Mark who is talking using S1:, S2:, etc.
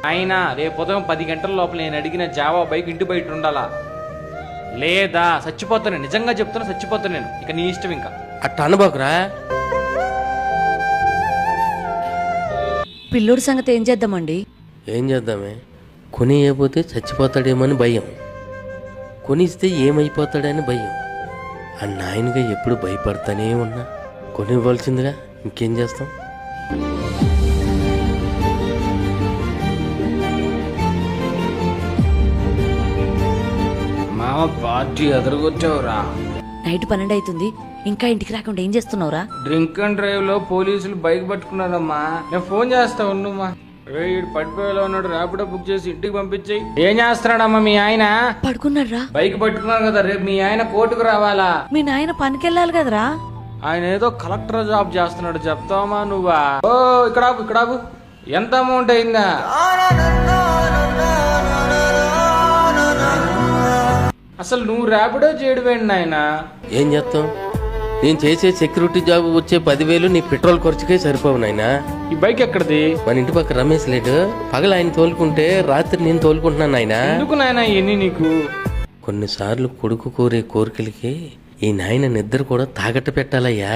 S1: అయినా రేపు ఉదయం 10 గంటల లోపల నేను అడిగిన జావా బైక్ ఇంటి బయట ఉండాలా, లేదా చచ్చిపోతాను. నిజంగా చెప్తున్నా, చచ్చిపోతాను నేను. ఇక నీ ఇష్టం. ఇంకా
S2: అట్ట అనబాకురా.
S3: పిల్లోడి సంగతి ఏం చేద్దామండి?
S2: ఏం చేద్దామే, కొనియకపోతే చచ్చిపోతాడేమని భయం, కొనిస్తే ఏమైపోతాడని భయం. ఆ నాయనగా ఎప్పుడు భయపడతానే ఉన్నా. కొనివ్వాల్సిందిగా, ఇంకేం చేస్తాం.
S1: మామ పార్టీ ఎదరగొచ్చావురా.
S3: నైట్ 12 అవుతుంది, ఇంకా ఇంటికి రాకుండా ఏం చేస్తున్నావురా?
S1: డ్రింక్ అండ్ డ్రైవ్ లో పోలీసులు బైక్ పట్టుకున్నారమ్మా. నేను ఫోన్ చేస్తా ఉండుమ్మా. వీడు పడిపోయేలా ఉన్నాడు, ర్యాపిడో బుక్ చేసి ఇంటికి పంపించేయి. ఏం చేస్తున్నాడమ్మా మీ ఆయన?
S3: పడుకున్నాడ్రా.
S1: బైక్ పట్టుకున్నారు కదా, రేపు మీ ఆయన కోర్టుకు రావాలా?
S3: మీ నాయన పనికెళ్ళాలి కదరా.
S1: ఆయన ఏదో కలెక్టర్ జాబ్ చేస్తున్నాడు, చెప్తావా నువ్వా? ఓ ఇక్కడాబు ఎంత అమౌంట్ అయిందా? అసలు నువ్వు ర్యాపిడో చేయడమేంటి నాయన?
S2: ఏం చేస్తాం, నేను చేసే సెక్యూరిటీ జాబ్ వచ్చే 10,000 నీ పెట్రోల్ ఖర్చుకే సరిపోవు నాయనా.
S1: ఈ బైక్ ఎక్కడిది?
S2: మన ఇంటి పక్క రమేష్ లేడు, పగల ఆయన తోలుకుంటే రాత్రి నేను తోలుకుంటున్నాను నాయనా.
S1: ఎందుకు నాయన ఇవన్నీ నీకు?
S2: కొన్నిసార్లు కొడుకు కోరే కోరికలకి ఈ నాయన నిద్ర కూడా తాగట్టు పెట్టాలయ్యా.